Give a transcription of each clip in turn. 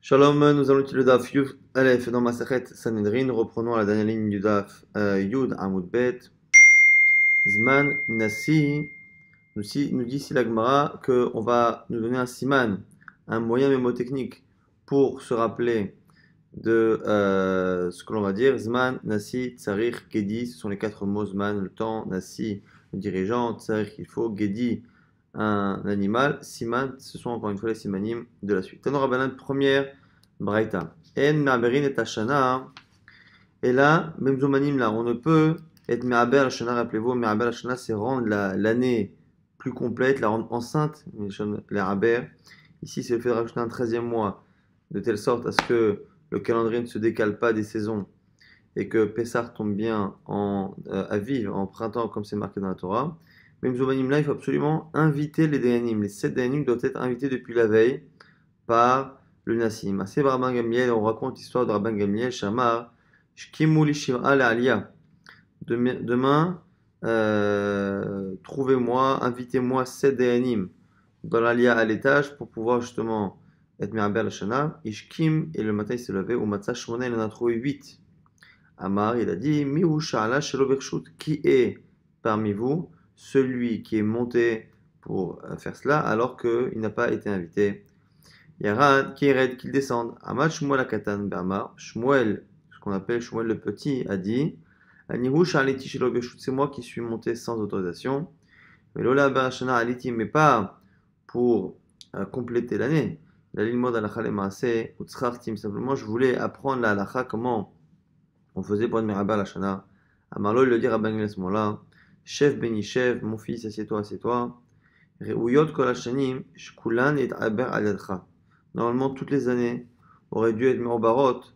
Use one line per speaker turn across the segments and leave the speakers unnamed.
Shalom, nous allons étudier le Daf Yud Aleph dans Masachet Sanhedrin. Nous reprenons la dernière ligne du Daf Yud Amud Bet. Zman Nasi. Nous dit ici la Gemara qu'on va nous donner un siman, un moyen mémotechnique pour se rappeler de ce que l'on va dire. Zman Nasi Tsarir Gedi. Ce sont les quatre mots Zman, le temps, Nasi, le dirigeant, Tsarir, il faut, Gedi, un animal, Siman, ce sont encore une fois les simanim de la suite. Tano Rabbanan, première Braïta. En Me'aberin et Hashana. Et là, même Zomanim, là, on ne peut être Me'aber Hashana, rappelez-vous, Me'aber Hashana, c'est rendre l'année plus complète, la rendre enceinte, les Haber. Ici, c'est le fait de rajouter un 13e mois, de telle sorte à ce que le calendrier ne se décale pas des saisons et que Pessah tombe bien à vivre en printemps, comme c'est marqué dans la Torah. Même Zomanim, là, il faut absolument inviter les Dayanim. Les 7 Dayanim doivent être invités depuis la veille par le Nassim. C'est Rabban Gamliel, on raconte l'histoire de Rabban Gamliel, Shamar, Shkimuli Shiv'a Aliyah. Demain, trouvez-moi, invitez-moi 7 Dayanim dans l'Aliyah à l'étage pour pouvoir justement être Me'aber la Shana. Ishkim, et le matin il s'est levé, au Matzah Shmona, il en a trouvé 8. Amar, il a dit, Mihu Sha'ala Shelo Bershut, qui est parmi vous celui qui est monté pour faire cela alors qu'il n'a pas été invité. Yarad, Kired, qu'il descende. Amad Shmuel Akatan Berma. Shmuel, ce qu'on appelle Shmuel le petit, a dit Anihu Shaliti Shelo Bershut, c'est moi qui suis monté sans autorisation. Mais Lola Berashana Aliti, mais pas pour compléter l'année. La ligne mode Alacha le Maase, Utsrartim, simplement je voulais apprendre la Alacha, comment on faisait pour admirer Abba la Shana. Amarlo, il le dit Rabban à ce moment-là Chef Beni Chef, mon fils, assieds-toi, assieds-toi. Reuyot Kol Hashanim, Shkulan et Aber al Yadcha. Normalement, toutes les années auraient dû être mis en barotte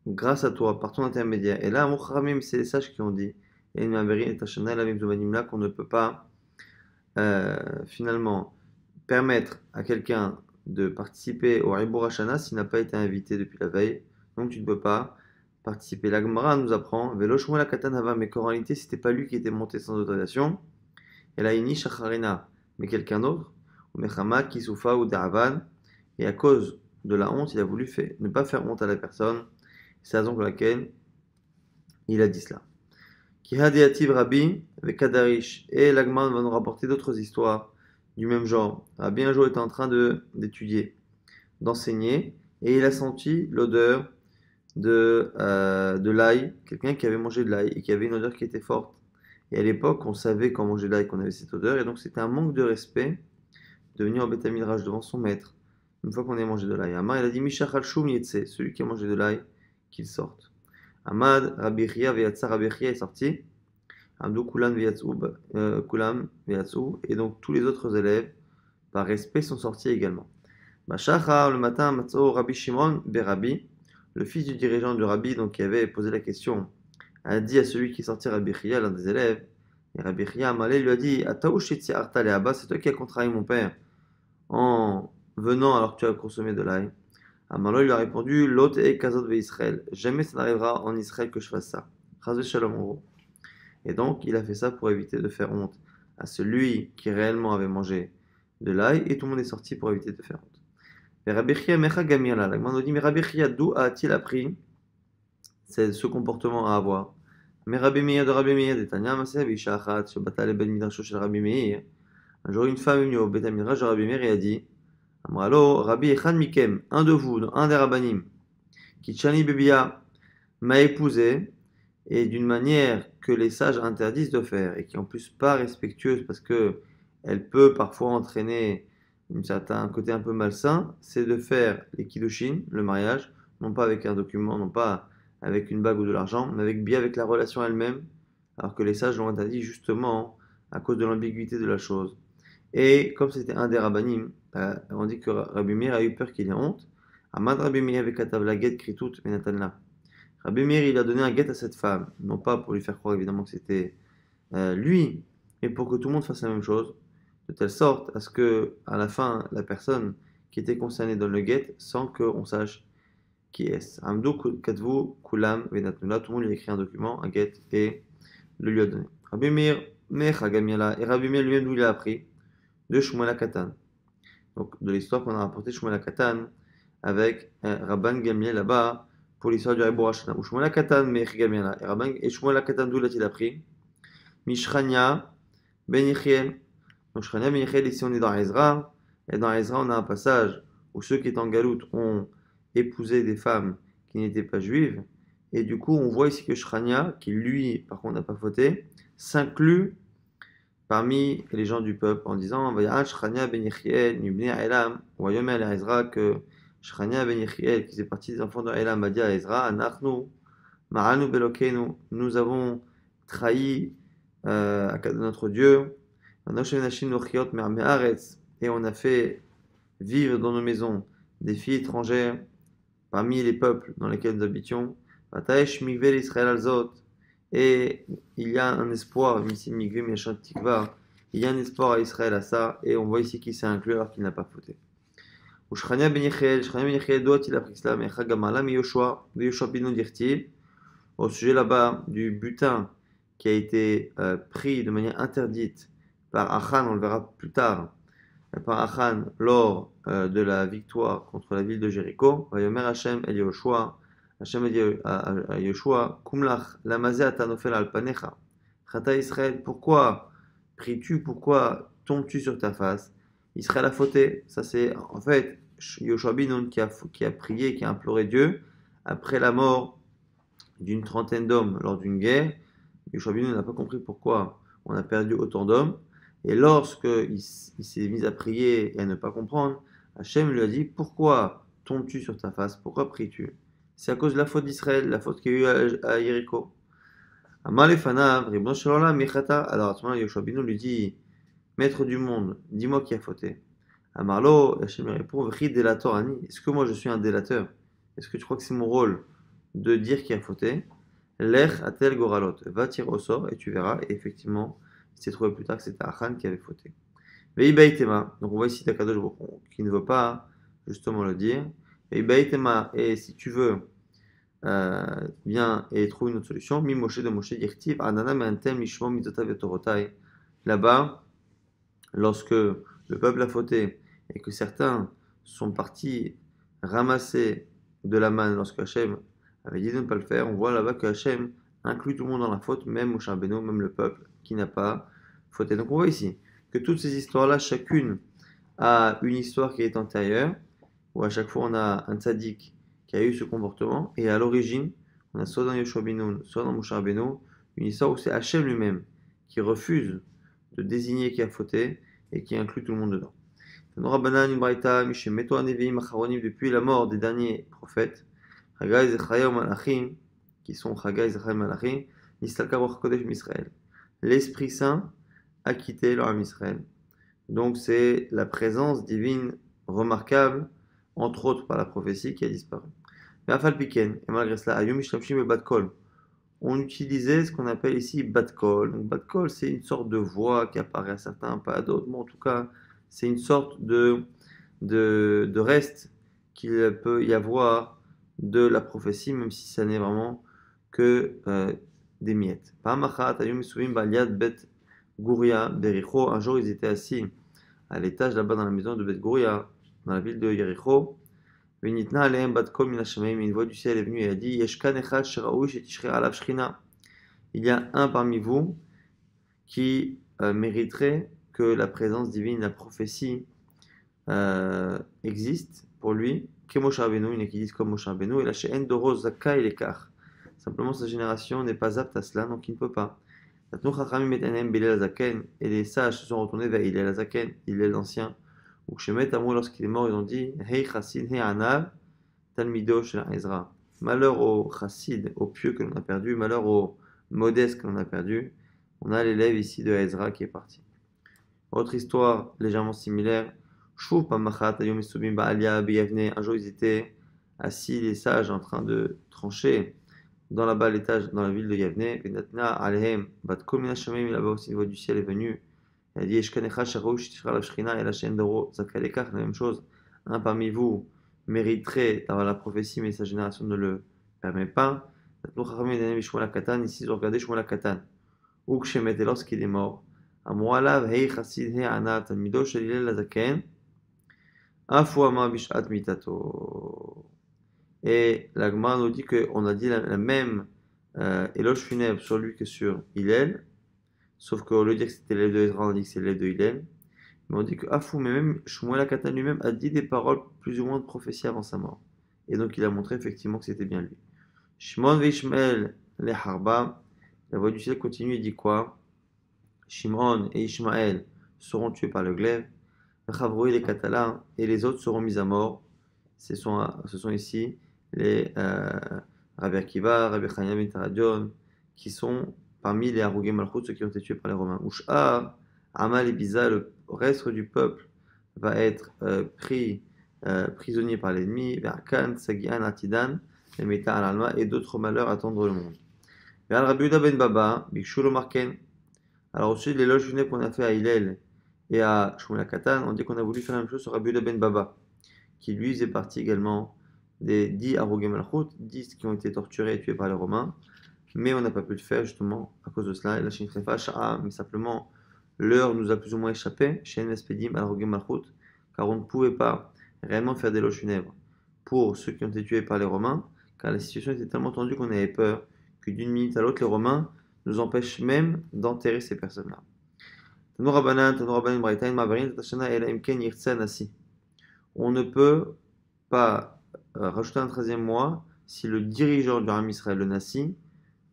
grâce à toi, par ton intermédiaire. Et là, Mouchamim, c'est les sages qui ont dit, et là qu'on ne peut pas finalement permettre à quelqu'un de participer au Ribur Hashana s'il n'a pas été invité depuis la veille. Donc tu ne peux pas participer. La Gemara nous apprend, Velo Shmuel Akatan Hava, mais qu'en réalité, c'était pas lui qui était monté sans autorisation. Et là, Ini Shacharina, mais quelqu'un d'autre, ou Mechama, Kisoufa ou Daravan, et à cause de la honte, il a voulu ne pas faire honte à la personne. C'est la raison pour laquelle il a dit cela. Kihadiativ Rabbi avec Kadarish. Et l'Agman va nous rapporter d'autres histoires du même genre. Rabbi un jour était en train d'étudier, d'enseigner, et il a senti l'odeur de l'ail, quelqu'un qui avait mangé de l'ail et qui avait une odeur qui était forte. Et à l'époque, on savait quand manger de l'ail qu'on avait cette odeur, et donc c'était un manque de respect de venir en Beth Midrash devant son maître une fois qu'on ait mangé de l'ail. Amar, il a dit Mishachal Shum Yetse, celui qui a mangé de l'ail, qu'il sorte. Amad, Rabbi Chia, Veyatsa, Rabbi Chia est sorti. Amdou, Kulam, Veyatsu, et donc tous les autres élèves, par respect, sont sortis également. Bashachar, le matin, Matzo, Rabbi Shimon, Berabi, le fils du dirigeant du Rabbi, donc qui avait posé la question, a dit à celui qui sortit Rabbi Chia, l'un des élèves, et Rabbi Chia, Amalé, lui a dit Ataou Shitsi Arta le Abba, c'est toi qui as contrarié mon père en venant alors que tu as consommé de l'ail. Amalé lui a répondu Lot et Kazot ve Israël, jamais ça n'arrivera en Israël que je fasse ça. Chazé Shalom en gros. Et donc, il a fait ça pour éviter de faire honte à celui qui réellement avait mangé de l'ail, et tout le monde est sorti pour éviter de faire honte. Mais Rabbi Chia Mecha Gamiala, la Gemara nous dit, mais Rabbi Chia, d'où a-t-il appris ce comportement à avoir? Mais Rabbi Meir de Rabbi Meir, Tanya Maseh Visha Achat, Shabbat le Ben Midrash shel Rabbi Meir. Un jour, une femme est venue au Bet Midrash de Rabbi Meir et a dit, Amralo, Rabbi Echan Mikem, un de vous, un des Rabbanim, qui Chani Bebia m'a épousé, et d'une manière que les sages interdisent de faire, et qui est en plus pas respectueuse parce que elle peut parfois entraîner un certain côté un peu malsain, c'est de faire les kiddushin, le mariage, non pas avec un document, non pas avec une bague ou de l'argent, mais bien avec la relation elle-même, alors que les sages l'ont interdit justement à cause de l'ambiguïté de la chose. Et comme c'était un des rabbanim, on dit que Rabbi Meir a eu peur qu'il ait honte. Amad Rabbi Meir avec la guette kritut menatanla. Rabbi Meir, il a donné un guet à cette femme, non pas pour lui faire croire évidemment que c'était lui, mais pour que tout le monde fasse la même chose, de telle sorte à ce que, à la fin, la personne qui était concernée donne le guet sans qu'on sache qui est-ce. Amdou Katvu Kulam Venatnula, tout le monde lui a écrit un document, un guet, et le lui a donné. Rabbi Meir, Mecha Gamiala, et Rabbi Meir lui-même, d'où il a appris, de Shmuel Katan. Donc, de l'histoire qu'on a rapportée, Shmuel Katan avec Rabban Gamliel là-bas pour l'histoire du Rebbe Hashana. Ou Shmuel Katan, Meich Gamliel. Et Shmuel Katan, d'où l'a-t-il appris? Mishrania Ben Yechiel. Donc Shechania Ben Yechiel, ici on est dans Ezra, et dans Ezra on a un passage où ceux qui étaient en galoute ont épousé des femmes qui n'étaient pas juives, et du coup on voit ici que Shechania, qui lui par contre n'a pas fauté, s'inclut parmi les gens du peuple en disant Vaya'at Shechania Ben Yechiel, Nibnei Elam, on va Yomer à Ezra que Shechania Ben Yechiel, qui faisait partie des enfants de Elam, a dit à Ezra, Anachnu, Ma'anu Belokeinu, nous avons trahi notre Dieu, et on a fait vivre dans nos maisons des filles étrangères parmi les peuples dans lesquels nous habitions. Et il y a un espoir, il y a un espoir à Israël à ça, et on voit ici qu'il s'est inclus alors qu'il n'a pas fauté. Shechania ben Yechiel, doit il appris cela, mais Chagamala, mais Yoshua Binu dirti, au sujet là-bas du butin qui a été pris de manière interdite par Achan, on le verra plus tard, par Achan lors de la victoire contre la ville de Jéricho. Vayomer Hashem el Yoshua, Hashem a dit à Yoshua, Kumlach lamazé atanofel al panecha. Chata Israël, pourquoi pries-tu, pourquoi tombes-tu sur ta face? Israël a fauté. Ça c'est en fait Yoshua bin Nun qui a prié, qui a imploré Dieu après la mort d'une trentaine d'hommes lors d'une guerre. Yoshua bin Nun n'a pas compris pourquoi on a perdu autant d'hommes. Et lorsqu'il s'est mis à prier et à ne pas comprendre, Hachem lui a dit, pourquoi tombes-tu sur ta face? Pourquoi pries-tu? C'est à cause de la faute d'Israël, la faute qu'il y a eu à Jéricho. Alors à ce moment-là, Yoshua bin Nun lui dit, Maître du monde, dis-moi qui a fauté. Amarlo, Hachem lui répond, est-ce que moi je suis un délateur? Est-ce que tu crois que c'est mon rôle de dire qui a fauté? Lech atel goralot, va tirer au sort et tu verras. Et effectivement, il s'est trouvé plus tard que c'était Achan qui avait fauté. Veibaitema, donc on voit ici Takadosh qui ne veut pas justement le dire. Veibaitema, et si tu veux, viens et trouve une autre solution. Mi Moshe de Moshe dirtiv, Anana me'antem mishmo mitzvotav vetorotai. Là-bas, lorsque le peuple a fauté et que certains sont partis ramasser de la manne lorsque Hachem avait dit de ne pas le faire, on voit là-bas que Hachem inclut tout le monde dans la faute, même Moshe Rabbeinu, même le peuple qui n'a pas fauté. Donc on voit ici que toutes ces histoires-là, chacune a une histoire qui est antérieure, où à chaque fois on a un tzaddik qui a eu ce comportement, et à l'origine, on a soit dans Yoshua bin Nun, soit dans Moshe Rabbeinu, une histoire où c'est Hachem lui-même qui refuse de désigner qui a fauté et qui inclut tout le monde dedans. Depuis la mort des derniers prophètes, Chagai, Zechariah, Malachim, qui sont Chagai, Zechariah, Malachim, Nistalka Ruach Kodesh Misraël. L'Esprit Saint a quitté leur âme Israël. Donc c'est la présence divine remarquable, entre autres par la prophétie, qui a disparu. Mais Afal Piken, et malgré cela, Ayum Mishtamshim et Batkol, on utilisait ce qu'on appelle ici Batkol. Donc Batkol, c'est une sorte de voix qui apparaît à certains, pas à d'autres, mais en tout cas, c'est une sorte de reste qu'il peut y avoir de la prophétie, même si ça n'est vraiment que des miettes. Un jour, ils étaient assis à l'étage là-bas dans la maison de Bet Gouria, dans la ville de Jéricho. Une voix du ciel est venue et a dit il y a un parmi vous qui mériterait que la présence divine, la prophétie existe pour lui. Il y en a qui disent comme Moshe Rabbeinu, et la She'en Doro Zaka et l'écart. Simplement, sa génération n'est pas apte à cela, donc il ne peut pas. Et les sages se sont retournés vers Hillel Azaken, Hillel l'ancien. Ou Shemet Amou, lorsqu'il est mort, ils ont dit Hey Chassid, Hey Anav, Talmido Shel Ezra. Malheur au Chassid, au pieux que l'on a perdu, malheur au modeste que l'on a perdu. On a l'élève ici de Ezra qui est parti. Autre histoire légèrement similaire. Un jour, ils étaient assis, les sages, en train de trancher dans la bas l'étage, dans la ville de Yavne. Là-bas aussi, une voix du ciel est venue. Elle a dit la même chose. Un parmi vous mériterait d'avoir la prophétie, mais sa génération ne le permet pas. Ici, ils ont regardé Shmuel Katan. Ou Kshemet, et lorsqu'il est mort. Afuama bishat mitato. Et la Gemara nous dit qu'on a dit la même éloge funèbre sur lui que sur Hillel, sauf qu'au lieu de dire que c'était l'élève de Ezra, on a dit que c'est l'élève de Hillel. Mais on dit que Afou, mais même Shmuel Akatan lui-même a dit des paroles plus ou moins de prophétie avant sa mort. Et donc il a montré effectivement que c'était bien lui. Shimon ve'Ishmael le Harba, la voix du ciel continue et dit quoi? Shimon et Ishmael seront tués par le glaive. Chavroui les Catalans et les autres seront mis à mort. Ce sont ici les Rabbi Akiva, Rabbi Chania ben Taradion, qui sont parmi les Harugé Malchut, ceux qui ont été tués par les Romains. Ush'ar, Amal et Biza, le reste du peuple va être prisonnier par l'ennemi. Verkan, Sagian, Atidan, les Meta al-Alma et d'autres malheurs attendent le monde. Vers Rabbi Yehuda ben Baba, Bikshulo Marken. Alors, au-dessus de l'éloge funèbre qu'on a fait à Hillel et à Shmuel Katan, on dit qu'on a voulu faire la même chose sur Rabbi Yehuda ben Baba, qui lui faisait partie également des 10 Harugé Malchut, 10 qui ont été torturés et tués par les Romains, mais on n'a pas pu le faire justement à cause de cela. Et la Shinchefa Sha'a, mais simplement l'heure nous a plus ou moins échappé, chez Nespedim à Harugé Malchut, car on ne pouvait pas réellement faire d'éloge funèbre pour ceux qui ont été tués par les Romains, car la situation était tellement tendue qu'on avait peur que d'une minute à l'autre, les Romains nous empêchent même d'enterrer ces personnes-là. On ne peut pas rajouter un 13e mois si le dirigeant du Ram Israël, le Nassi,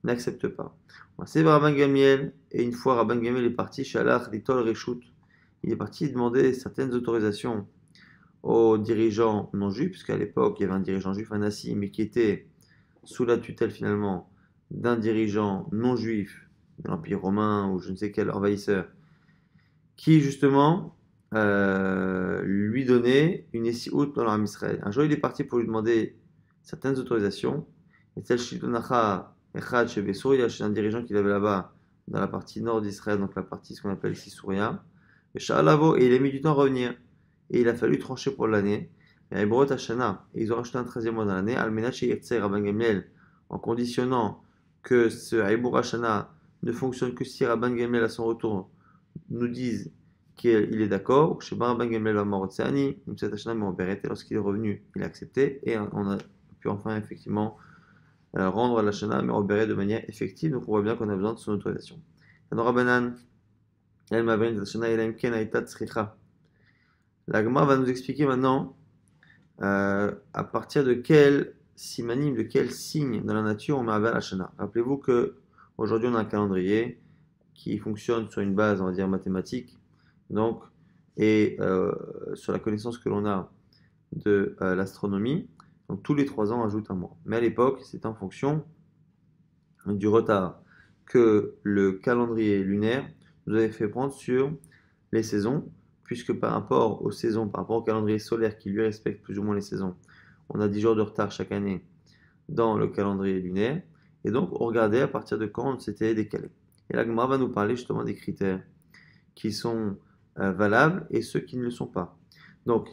n'accepte pas. C'est Rabban Gamiel, et une fois Rabban Gamiel est parti, Shalach Litol Reshut, il est parti demander certaines autorisations aux dirigeants non juifs, puisqu'à l'époque il y avait un dirigeant juif, un Nassi, mais qui était sous la tutelle finalement d'un dirigeant non juif de l'Empire romain ou je ne sais quel envahisseur, qui justement lui donnait une essiout dans l'armée Israël. Un jour, il est parti pour lui demander certaines autorisations. Et tel Shiltonacha Echad chez Souria, chez un dirigeant qu'il avait là-bas, dans la partie nord d'Israël, donc la partie ce qu'on appelle ici Souria. Et Sha'alavo, et il a mis du temps à revenir. Et il a fallu trancher pour l'année. Et Ibrot Hashana, et ils ont rajouté un 13e mois dans l'année. Almenach chez Yetzer Rabban Gamliel, en conditionnant que ce Ibrot Hashana ne fonctionne que si Rabban Gamliel à son retour nous dise qu'il est d'accord, chez Rabban Gamliel va Morotseani, lorsqu'il est revenu, il a accepté, et on a pu enfin effectivement rendre la Shana Meroberet de manière effective, donc on voit bien qu'on a besoin de son autorisation. La Gemara va nous expliquer maintenant à partir de quel simanim, de quel signe dans la nature on met la Shana. Rappelez-vous que aujourd'hui on a un calendrier qui fonctionne sur une base, on va dire, mathématique, donc, et sur la connaissance que l'on a de l'astronomie. Donc tous les 3 ans, on ajoute un mois. Mais à l'époque, c'était en fonction du retard que le calendrier lunaire nous avait fait prendre sur les saisons, puisque par rapport aux saisons, par rapport au calendrier solaire qui lui respecte plus ou moins les saisons, on a 10 jours de retard chaque année dans le calendrier lunaire, et donc on regardait à partir de quand on s'était décalé. Et la Gemara va nous parler justement des critères qui sont valables et ceux qui ne le sont pas. Donc,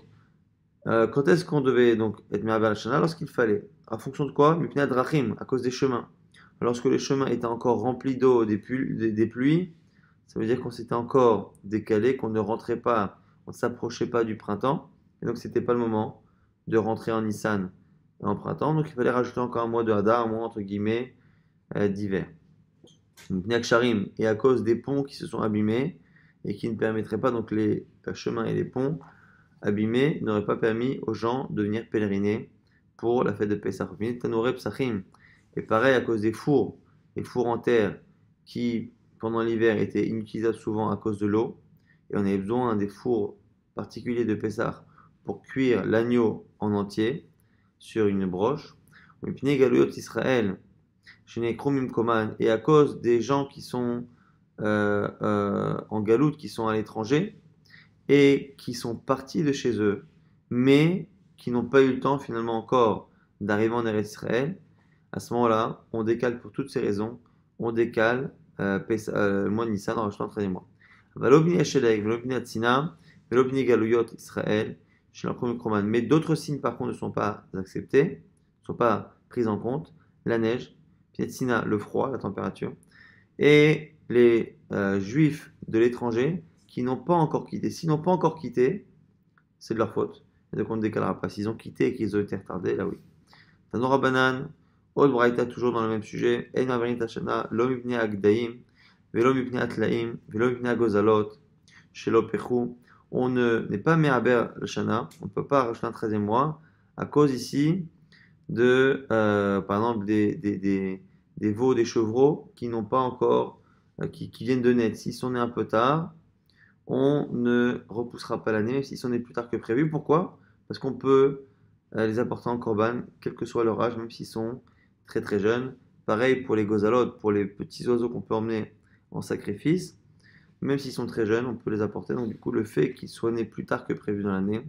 quand est-ce qu'on devait donc être Me'aber Hashana? Lorsqu'il fallait. En fonction de quoi? Mipnei Drachim, à cause des chemins. Lorsque les chemins étaient encore remplis d'eau des pluies, ça veut dire qu'on s'était encore décalé, qu'on ne rentrait pas, on ne s'approchait pas du printemps, et donc c'était pas le moment de rentrer en Nissan en printemps, donc il fallait rajouter encore un mois de Hadar, un mois entre guillemets d'hiver. Mipnei Ksharim, et à cause des ponts qui se sont abîmés et qui ne permettraient pas, donc les chemins et les ponts abîmés n'auraient pas permis aux gens de venir pèleriner pour la fête de Pessah. Et pareil à cause des fours, les fours en terre qui pendant l'hiver étaient inutilisables souvent à cause de l'eau, et on avait besoin des fours particuliers de Pessah pour cuire l'agneau en entier sur une broche. Israël, et à cause des gens qui sont en galoute, qui sont à l'étranger, et qui sont partis de chez eux, mais qui n'ont pas eu le temps finalement encore d'arriver en Eretz Israël, à ce moment-là, on décale pour toutes ces raisons, on décale le mois de Nissan en rajoutant le 13e mois. Israël, chez la première Kroman. Mais d'autres signes par contre ne sont pas acceptés, ne sont pas pris en compte. La neige, Sina, le froid, la température, et les juifs de l'étranger qui n'ont pas encore quitté. S'ils n'ont pas encore quitté, c'est de leur faute. et donc on ne décalera pas. S'ils ont quitté et qu'ils ont été retardés, là oui. Tanora Banan, Od Braïta, toujours dans le même sujet. En Averin Tashana, Lom Ibni Agdaim, Velom Ibni Atlaim, Velom Ibni Agozalot, Shelo Pechou. On n'est pas Mehaber le Shana, on ne peut pas rajouter un 13e mois, à cause ici de, par exemple, des veaux, des chevreaux qui n'ont pas encore, qui viennent de naître. S'ils sont nés un peu tard, on ne repoussera pas l'année, même s'ils sont nés plus tard que prévu. Pourquoi? Parce qu'on peut les apporter en korban, quel que soit leur âge, même s'ils sont très très jeunes. Pareil pour les gozalot, pour les petits oiseaux qu'on peut emmener en sacrifice, même s'ils sont très jeunes, on peut les apporter. Donc du coup, le fait qu'ils soient nés plus tard que prévu dans l'année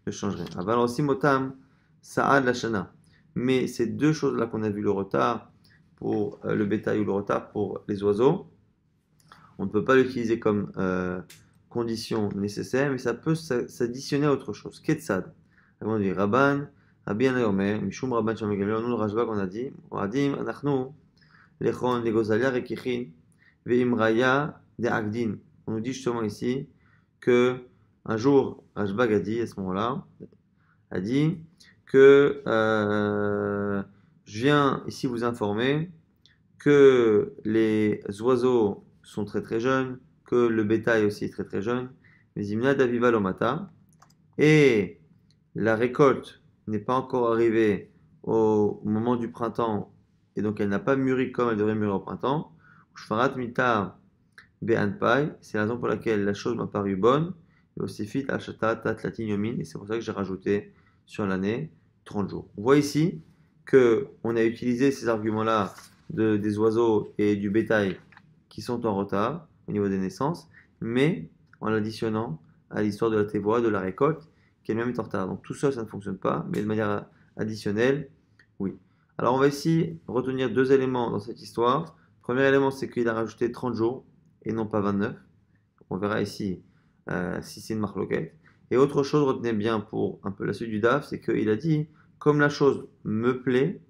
ne change rien. Aval aussi motam, sa'ad la shana. Mais ces deux choses-là qu'on a vu, le retard pour le bétail ou le retard pour les oiseaux, on ne peut pas l'utiliser comme condition nécessaire, mais ça peut s'additionner à autre chose. Ketsad. On dit Rabban, Rabbi Anayomer, Mishum Rabban Shalom Gamliel, nous le Rajbag on a dit, Oadim, Anachnu, Lechon, Legozalia, Rekichin, Veimraya, De Agdin. On nous dit justement ici que un jour, Rajbag a dit à ce moment-là, a dit que je viens ici vous informer que les oiseaux sont très très jeunes, que le bétail aussi est très très jeune, mais Imna Daviva Lomata, et la récolte n'est pas encore arrivée au moment du printemps, et donc elle n'a pas mûri comme elle devrait mûrir au printemps. Shfarat Mita Be'anpai, c'est la raison pour laquelle la chose m'a paru bonne, et aussi fit Ashata Tat Latin Yomin, et c'est pour ça que j'ai rajouté sur l'année 30 jours. On voit ici qu'on a utilisé ces arguments-là des oiseaux et du bétail qui sont en retard au niveau des naissances, mais en l'additionnant à l'histoire de la tevoa, de la récolte, qui elle-même est en retard. Donc tout seul, ça ne fonctionne pas, mais de manière additionnelle, oui. Alors on va ici retenir deux éléments dans cette histoire. Le premier élément, c'est qu'il a rajouté 30 jours et non pas 29. On verra ici si c'est une marloquette. Et autre chose, retenez bien pour un peu la suite du DAF, c'est qu'il a dit, comme la chose me plaît,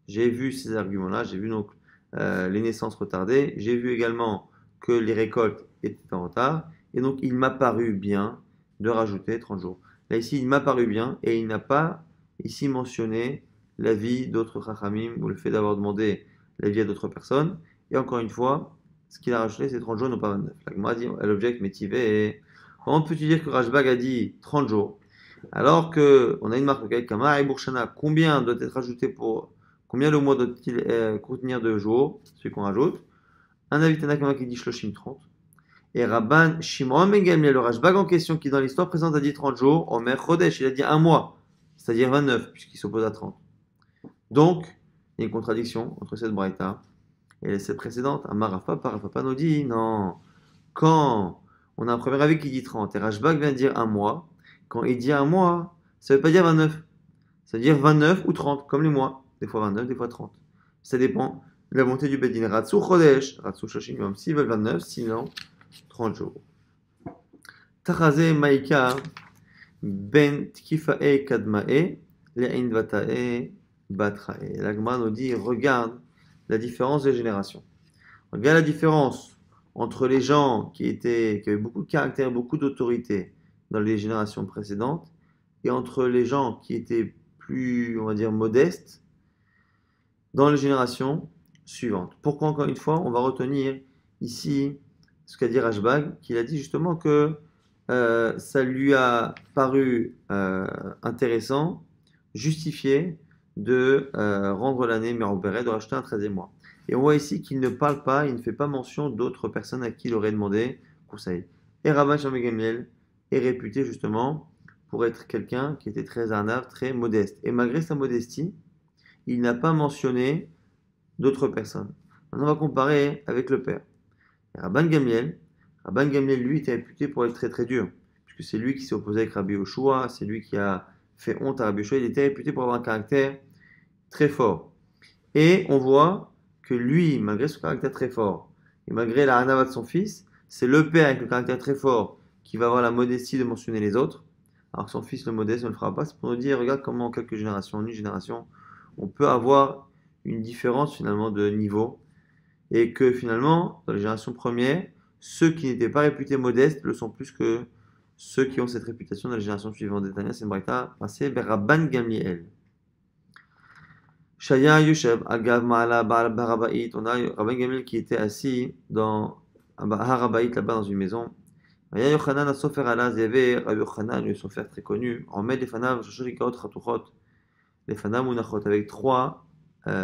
j'ai vu ces arguments-là, j'ai vu donc les naissances retardées, j'ai vu également que les récoltes étaient en retard, et donc il m'a paru bien de rajouter 30 jours. Là ici, il m'a paru bien, et il n'a pas ici mentionné l'avis d'autres chachamim, ou le fait d'avoir demandé l'avis à d'autres personnes, et encore une fois, ce qu'il a rajouté, c'est 30 jours, non pas 29. La Gemara dit, elle objecte, mais et comment peux-tu dire que Rajbag a dit 30 jours, alors qu'on a une marque de Kamar et Bourshana, combien doit être ajouté pour combien le mois doit-il contenir de jours, celui qu'on rajoute? Un avis Tanakama qui dit Shloshim 30. Et Rabban Shimon Ben Gamliel, le Rajbag en question, qui dans l'histoire présente a dit 30 jours, Omer Chodesh, il a dit un mois, c'est-à-dire 29, puisqu'il s'oppose à 30. Donc, il y a une contradiction entre cette braïta et celle précédente. Amarafa, Parafapa nous dit, non, quand on a un premier avis qui dit 30, et Rajbag vient de dire un mois, quand il dit un mois, ça ne veut pas dire 29, ça veut dire 29 ou 30, comme les mois. Des fois 29, des fois 30. Ça dépend de la volonté du Bedin. Ratsu Chodesh, Ratsu Shoshim Yom. S'ils veulent 29, sinon 30 jours. Tachaze Maïka Ben Tkifae Kadmae Le'in Vatae Batrae. L'Agma nous dit regarde la différence des générations. Regarde la différence entre les gens qui avaient beaucoup de caractère, beaucoup d'autorité dans les générations précédentes et entre les gens qui étaient plus, on va dire, modestes dans les générations suivantes. Pourquoi, encore une fois, on va retenir ici ce qu'a dit Rajbag, qu'il a dit justement que ça lui a paru intéressant, justifié de rendre l'année Mérouberet, de rajouter un 13e mois. Et on voit ici qu'il ne parle pas, il ne fait pas mention d'autres personnes à qui il aurait demandé conseil. Et Rabban Shimon Ben Gamliel est réputé justement pour être quelqu'un qui était très arnave, très modeste. Et malgré sa modestie, il n'a pas mentionné d'autres personnes. Maintenant, on va comparer avec le père. Rabban Gamliel, lui, était réputé pour être très très dur, puisque c'est lui qui s'est opposé avec Rabbi Yoshua, c'est lui qui a fait honte à Rabbi Yoshua, il était réputé pour avoir un caractère très fort. Et on voit que lui, malgré son caractère très fort, et malgré la hanava de son fils, c'est le père avec le caractère très fort qui va avoir la modestie de mentionner les autres, alors que son fils, le modeste, ne le fera pas. C'est pour nous dire, regarde comment en quelques générations, en une génération, on peut avoir une différence finalement de niveau, et que finalement, dans les générations premières, ceux qui n'étaient pas réputés modestes le sont plus que ceux qui ont cette réputation dans la génération suivante. Détania, c'est une braïta, passé Rabban Gamliel. Shaya Yushev, Agav Ma'ala Barabait, on a Rabban Gamliel qui était assis dans Harabait, là-bas dans une maison. Yaya Yochanan, Sofer Alaz, il y avait Rabbi Yochanan, le Sofer très connu, on met les fanav, Shoshorikaot Chatuchot, les fanav Munachot, avec trois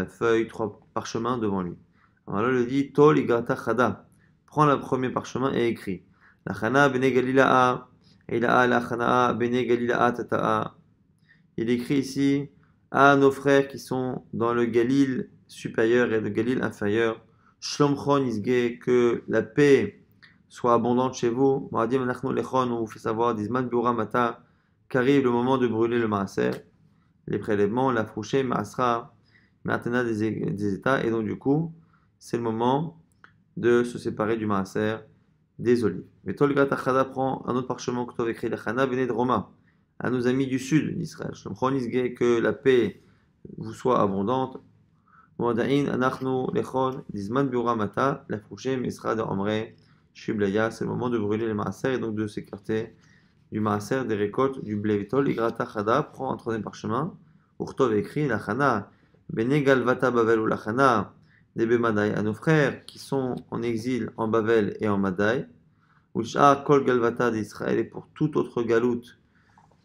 feuilles, trois parchemins devant lui. Alors là, il dit Tol Igata Chada, prends le premier parchemin et écris. La Chana Bene Galila'a, Eila'a la Chana Bene Galila'a Tata'a. Il écrit ici à nos frères qui sont dans le Galil supérieur et le Galil inférieur, Shlomchon Isge, que la paix soit abondante chez vous. Moadim Anachnu Lechon, on vous fait savoir, Dizman Biura Mata, qu'arrive le moment de brûler le maaser, les prélèvements, la frouchée, Maasra, Matana des États, et donc du coup, c'est le moment de se séparer du maaser des olives. Mais Tolgat Achada prend un autre parchemin que tu as écrit, Lechana Bene de Roma, à nos amis du sud d'Israël, Shlomchon Isge, que la paix vous soit abondante. Moadain Anachnu Lechon, Dizman Biura Mata, la frouchée, Mesra de Omre, Shiblaya, c'est le moment de brûler les maaser et donc de s'écarter du maaser, des récoltes, du blé. Vitol, Igrata Chada, prend un troisième parchemin. Urtov écrit, la Chana, Bene Galvata Bavel ou la Chana, des Bemadai, à nos frères qui sont en exil en Bavel et en Madai. Ushar Kol Galvata d'Israël et pour toute autre galoute,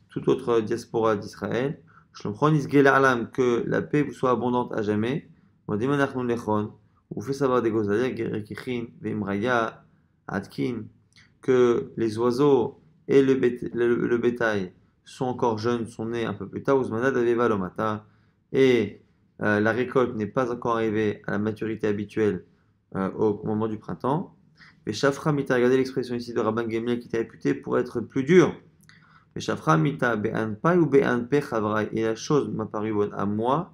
toute autre diaspora d'Israël. Shlomchon Isgel Alam, que la paix vous soit abondante à jamais. Modim Anachnu Lechon, vous fait savoir des Gozalia, Gerikichin, Vimraya, Atkin, que les oiseaux et le bétail sont encore jeunes, sont nés un peu plus tard, Ousmana Daveva Lomata, et la récolte n'est pas encore arrivée à la maturité habituelle au moment du printemps. Et Shafra Mita, regardez l'expression ici de Rabban Gamliel qui était réputé pour être plus dur. Et Shafra Mita, Be'an Pai ou Be'an Pe Chavrai, et la chose m'a paru bonne à moi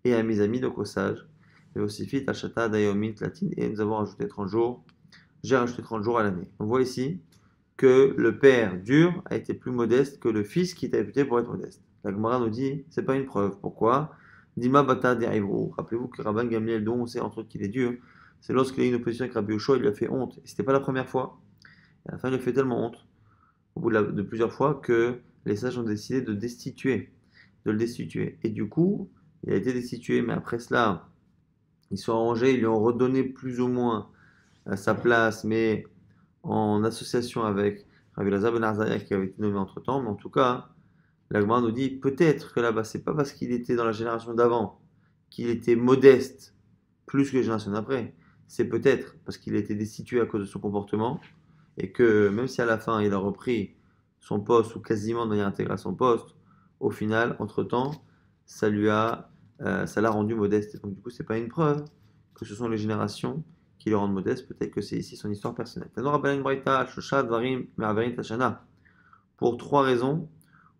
et à mes amis, donc aux sages. Et aussi fit Ashata Dayomit Latine, et nous avons rajouté 30 jours. J'ai rajouté 30 jours à l'année. On voit ici que le père dur a été plus modeste que le fils qui était réputé pour être modeste. La Gemara nous dit, c'est pas une preuve. Pourquoi? Dima bata derivrou. Rappelez-vous que Rabban Gamliel, dont on sait entre autres qu'il est dur, c'est lorsqu'il a eu une opposition avec Rabbi Yoshua, il lui a fait honte. Et c'était pas la première fois. Et à la fin, il lui a fait tellement honte, au bout de plusieurs fois, que les sages ont décidé de le destituer. Et du coup, il a été destitué, mais après cela, ils sont arrangés, ils lui ont redonné plus ou moins sa place, mais en association avec Rabbi Elazar ben Azaria qui avait été nommé entre temps. Mais en tout cas, la Gemara nous dit peut-être que là-bas, c'est pas parce qu'il était dans la génération d'avant qu'il était modeste plus que la génération d'après. C'est peut-être parce qu'il a été destitué à cause de son comportement et que même si à la fin il a repris son poste ou quasiment de manière intégrale son poste, au final, entre-temps, ça l'a rendu modeste. Et donc du coup, c'est pas une preuve que ce sont les générations qui le rendent modeste. Peut-être que c'est ici son histoire personnelle. Pour trois raisons,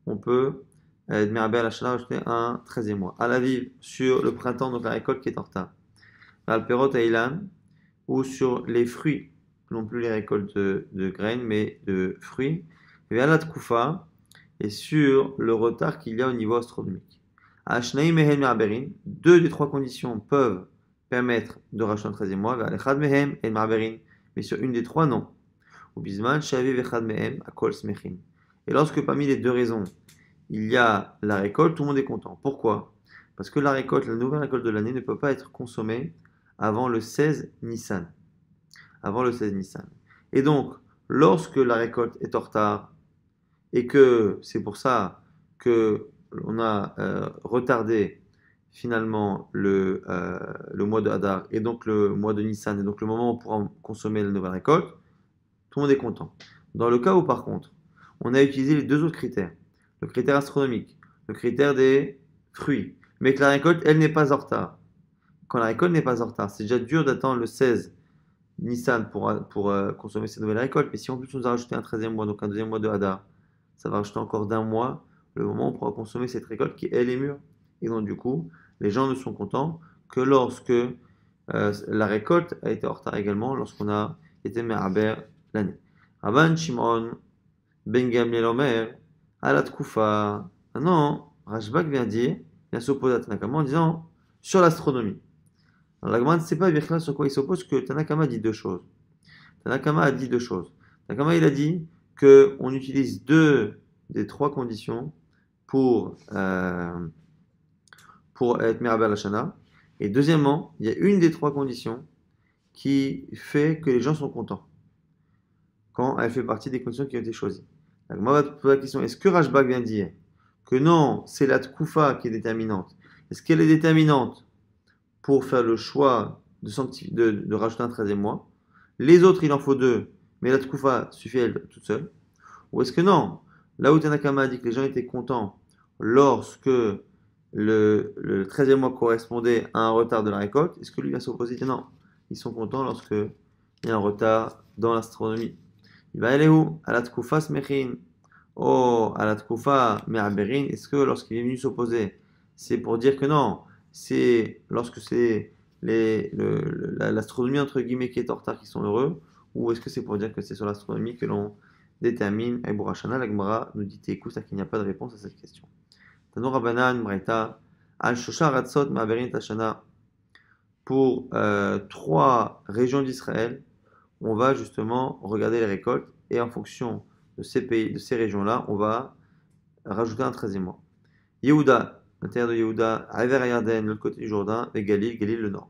on peut rajouter un 13e mois. À la vive sur le printemps, donc la récolte qui est en retard. Alperot Eilan, ou sur les fruits, non plus les récoltes de graines, mais de fruits. Et à la Tkoufa, et sur le retard qu'il y a au niveau astronomique. Ashnaï Mehen Ma'aberin, deux des trois conditions peuvent permettre de racheter un 13e mois, mais sur une des trois, non. Ou Bisman, Shavi Vechad Mehem, Akol Smechin. Et lorsque parmi les deux raisons, il y a la récolte, tout le monde est content. Pourquoi? Parce que la récolte, la nouvelle récolte de l'année, ne peut pas être consommée avant le 16 Nissan. Avant le 16 Nissan. Et donc, lorsque la récolte est en retard, et que c'est pour ça que on a retardé finalement le mois de Hadar et donc le mois de Nissan, et donc le moment où on pourra consommer la nouvelle récolte, tout le monde est content. Dans le cas où par contre, on a utilisé les deux autres critères, le critère astronomique, le critère des fruits, mais que la récolte, elle, n'est pas en retard. Quand la récolte n'est pas en retard, c'est déjà dur d'attendre le 16 Nissan pour consommer cette nouvelle récolte, mais si en plus on nous a rajouté un 13e mois, donc un deuxième mois de Hadar, ça va rajouter encore d'un mois le moment où on pourra consommer cette récolte qui, elle, est mûre. Et donc, du coup, les gens ne sont contents que lorsque la récolte a été en retard également, lorsqu'on a été me'aber l'année. Rabban Shimon ben Gamliel Omer, Alat Koufa. Non, Rashbak vient s'opposer à Tanakama en disant sur l'astronomie. Alors, la Gemara ne sait pas sur quoi il s'oppose, que Tanakama dit deux choses. Tanakama a dit deux choses. Tanakama, il a dit qu'on utilise deux des trois conditions pour être Meraber la Shana. Et deuxièmement, il y a une des trois conditions qui fait que les gens sont contents quand elle fait partie des conditions qui ont été choisies. Donc, moi, je vais te poser la question, est-ce que Rashbag vient dire que non, c'est la Tkoufa qui est déterminante? Est-ce qu'elle est déterminante pour faire le choix de rajouter un 13e mois? Les autres, il en faut deux, mais la Tkoufa suffit elle toute seule. Ou est-ce que non? Là où Tanakama a dit que les gens étaient contents lorsque le 13e mois correspondait à un retard de la récolte, est-ce que lui va s'opposer? Non, ils sont contents lorsque il y a un retard dans l'astronomie. Il va aller où? À la Tkoufa Smechin. Oh, à la Tkoufa Me'aberin. Est-ce que lorsqu'il est venu s'opposer, c'est pour dire que non, c'est lorsque c'est l'astronomie entre guillemets qui est en retard qui sont heureux, ou est-ce que c'est pour dire que c'est sur l'astronomie que l'on détermine Aïbour Hashana? La Gemara nous dit écoute, qu'il n'y a pas de réponse à cette question. Tano Rabbanan, Braïta, Al Shosha Ratzot Me'aberin Tashana. Pour trois régions d'Israël, on va justement regarder les récoltes et en fonction de ces pays, de ces régions-là, on va rajouter un 13e mois. Yehuda, l'intérieur de Yehuda, Aver Yarden, l'autre côté du Jourdain, et Galil, Galil le nord.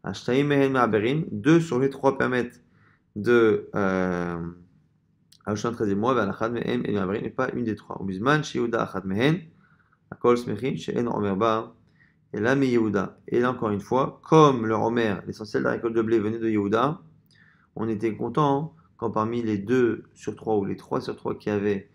Ashtaim Mehen Ma'aberin, deux sur les trois permettent de rajouter un 13e mois, Valachad Mehen et Ma'aberin, et pas une des trois. Ubizman, Yehuda Achad Mehen, Akol Smechin, She'en Omer Ba, et là, mais Yehuda. Et là, encore une fois, comme le Omer, l'essentiel de la récolte de blé venait de Yehuda, on était content quand parmi les 2 sur 3 ou les 3 sur 3 qui avaient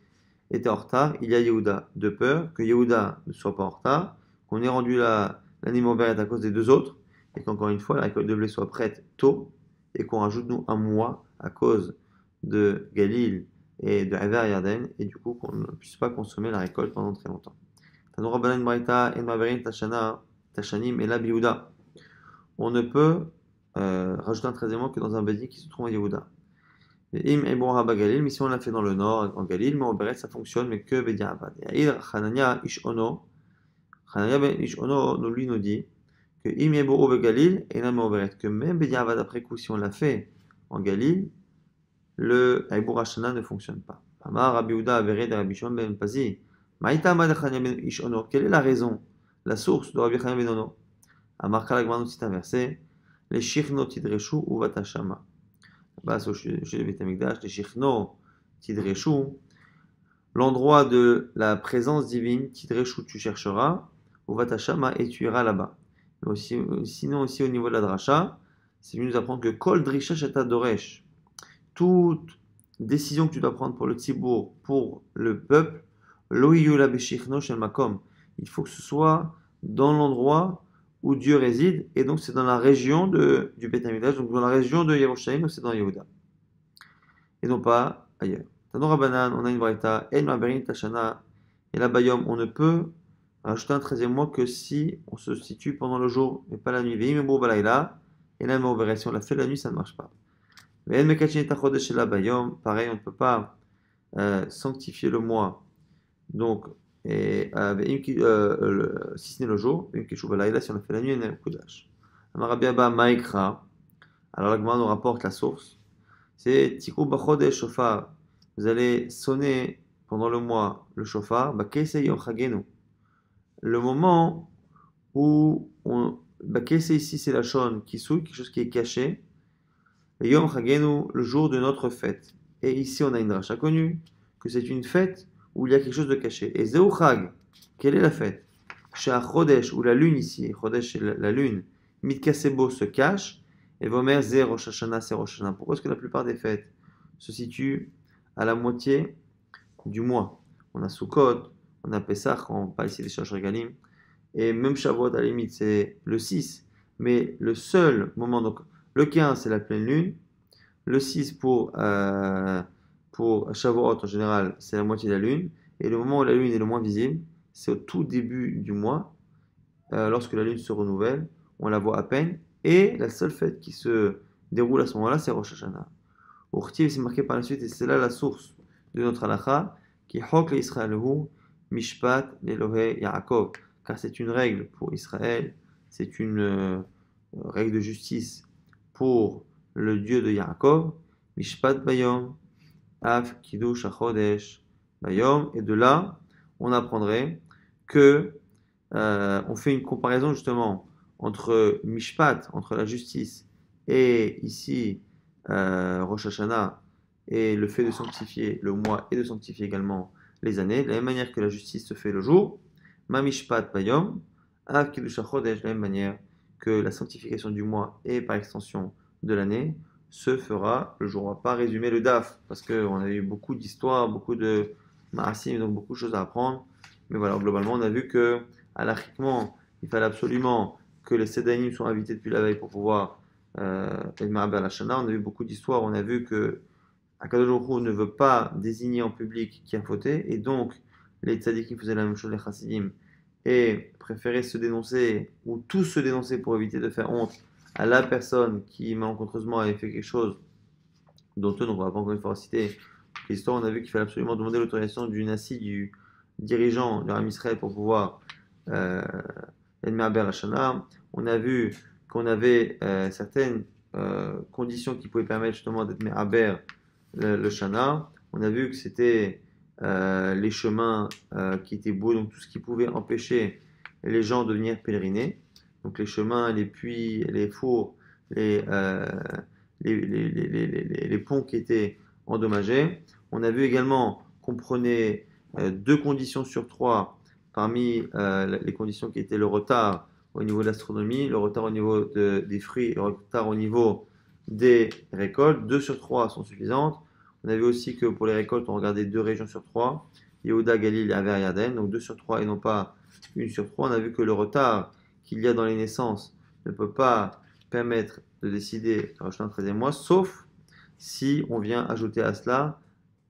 été en retard, il y a Yehuda. De peur que Yehuda ne soit pas en retard, qu'on ait rendu l'année mauvaise à cause des deux autres, et qu'encore une fois, la récolte de blé soit prête tôt, et qu'on rajoute nous un mois à cause de Galil et de Hever Yarden, et du coup qu'on ne puisse pas consommer la récolte pendant très longtemps. Tanura Banan Braïta, En Maverin Tashana, Tashanim et la Yehuda. On ne peut rajouter un 13e mois que dans un badi qui se trouve à Yehuda. Im Ebon Haba Galil, mais si on l'a fait dans le nord, en Galil, mais en Beret, ça fonctionne, mais que Bedi Abad. Et Hanania Ish Ono, Hanania Ben Ish Ono, lui nous dit que Im Ebon Obe Galil, et Nam Beret, que même Bedi Abad après coup, si on l'a fait en Galil, le Ebon Hashana ne fonctionne pas. Amar Rabbi Yehuda Averet Rabbi Shimon Ben Pazi, Maïta Amad Hanania Ben Ish Ono, quelle est la raison, la source de Rabbi Hanania Ben Ono? Amar Kalagman nous cite un verset, les Shirno Tidreshu Uvatashama. Bah, chez le Beth Amikdash, les Shichno, Tidreshu, l'endroit de la présence divine, Tidreshu, tu chercheras, Uvatashama, et tu iras là-bas. Sinon, aussi au niveau de la dracha, c'est venu nous apprendre que Kol Drisha Sheta Doresh, toute décision que tu dois prendre pour le Tzibour, pour le peuple, Lo Yula Beshichno Shel Makom, il faut que ce soit dans l'endroit où Dieu réside, et donc c'est dans la région du Beth Amikdash, donc dans la région de Yerushalayim, donc c'est dans Yehuda, et non pas ailleurs. Tano Rabbanan, on a une braïta, El Ma'aberin Tashana, et la Bayom, on ne peut rajouter un 13e mois que si on se situe pendant le jour, mais pas la nuit. Veim Ebo Balayla, et là, si on l'a fait la nuit, ça ne marche pas. Ve'en Mekachin et Tachodesh la Bayom, pareil, on ne peut pas sanctifier le mois, donc si ce n'est le jour, si on l'a fait la nuit, il y a un Kudash. Amarabi Abba Maïkra, alors la Gemara nous rapporte la source, c'est Tikou Bachodesh Shofar, vous allez sonner pendant le mois le shofar, Bakese Yom Chagenu, le moment où Bakese ici c'est la shon qui souille, quelque chose qui est caché, et Yom Chagenu, le jour de notre fête. Et ici on a une dracha connue, que c'est une fête où il y a quelque chose de caché. Et Zeu Chag, quelle est la fête? Chez Chodesh, où la lune ici, Chodesh c'est la lune, Mitkasebo se cache, et Vomer Ze Rosh Hashanah, c'est Rosh Hashanah. Pourquoi est-ce que la plupart des fêtes se situent à la moitié du mois? On a Sukkot, on a Pessah, on parle ici des Shalosh Regalim, et même Shavuot à la limite c'est le 6, mais le seul moment, donc le 15 c'est la pleine lune, le 6 pour Shavuot en général c'est la moitié de la lune, et le moment où la lune est le moins visible, c'est au tout début du mois, lorsque la lune se renouvelle, on la voit à peine, et la seule fête qui se déroule à ce moment-là, c'est Rosh Hashanah. Urtiv, c'est marqué par la suite, et c'est là la source de notre halakha, qui Hok le Israëlehu, Mishpat l'Elohe Yaakov, car c'est une règle pour Israël, c'est une règle de justice pour le Dieu de Yaakov, Mishpat Bayom, Av Kiddush HaChodesh Bayom. Et de là, on apprendrait que on fait une comparaison justement entre Mishpat, entre la justice, et ici Rosh Hashanah, et le fait de sanctifier le mois et de sanctifier également les années, de la même manière que la justice se fait le jour, Ma Mishpat Bayom, Av Kiddush HaChodesh, de la même manière que la sanctification du mois et par extension de l'année se fera le jour. On ne va pas résumer le DAF parce qu'on a eu beaucoup d'histoires, beaucoup de ma'asim, donc beaucoup de choses à apprendre. Mais voilà, globalement, on a vu que halachiquement, il fallait absolument que les Sédanim soient invités depuis la veille pour pouvoir être Ma'aber la Shana. On a vu beaucoup d'histoires, on a vu que Akadosh Baruch Hu ne veut pas désigner en public qui a fauté, et donc les tzadikim faisaient la même chose, les chassidim, et préféraient se dénoncer, ou tous se dénoncer pour éviter de faire honte à la personne qui malencontreusement avait fait quelque chose dont eux, donc on ne va pas encore une fois citer l'histoire. On a vu qu'il fallait absolument demander l'autorisation du Nassi, du dirigeant de Ram Israël, pour pouvoir admettre la Shana. On a vu qu'on avait certaines conditions qui pouvaient permettre justement d'être Me'aber le Shana. On a vu que c'était les chemins qui étaient beaux, donc tout ce qui pouvait empêcher les gens de venir pèleriner. Donc les chemins, les puits, les fours, les ponts qui étaient endommagés. On a vu également qu'on prenait deux conditions sur trois parmi les conditions qui étaient le retard au niveau de l'astronomie, le retard au niveau des fruits, le retard au niveau des récoltes. 2 sur 3 sont suffisantes. On a vu aussi que pour les récoltes, on regardait 2 régions sur 3, Yehuda, Galil et Aver Yarden, donc 2 sur 3 et non pas 1 sur 3. On a vu que le retard qu'il y a dans les naissances ne peut pas permettre de décider de rajouter un 13e mois, sauf si on vient ajouter à cela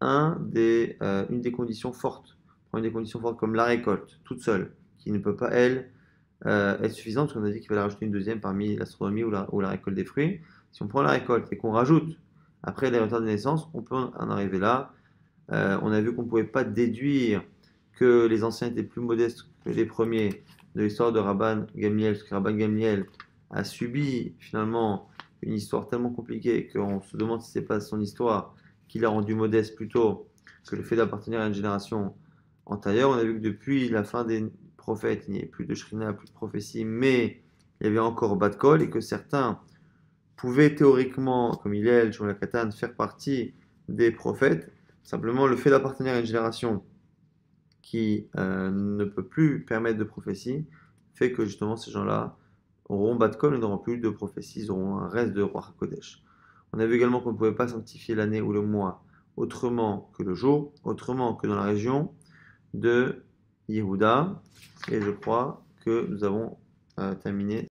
une des conditions fortes. Une des conditions fortes comme la récolte, toute seule, qui ne peut pas, elle, être suffisante, parce qu'on a dit qu'il fallait rajouter une deuxième parmi l'astronomie ou la récolte des fruits. Si on prend la récolte et qu'on rajoute après les retards de naissance, on peut en arriver là. On a vu qu'on ne pouvait pas déduire que les anciens étaient plus modestes que les premiers de l'histoire de Rabban Gamliel, parce que Rabban Gamliel a subi finalement une histoire tellement compliquée qu'on se demande si c'est pas son histoire qui l'a rendu modeste plutôt que le fait d'appartenir à une génération antérieure. On a vu que depuis la fin des prophètes, il n'y avait plus de Shrina, plus de prophétie, mais il y avait encore Bat Kol et que certains pouvaient théoriquement, comme Hillel, Shmuel Katan, faire partie des prophètes. Simplement, le fait d'appartenir à une génération qui ne peut plus permettre de prophétie fait que justement ces gens-là auront Bat Kol et n'auront plus de prophétie, ils auront un reste de Roi HaKodesh. On a vu également qu'on ne pouvait pas sanctifier l'année ou le mois autrement que le jour, autrement que dans la région de Yehuda. Et je crois que nous avons terminé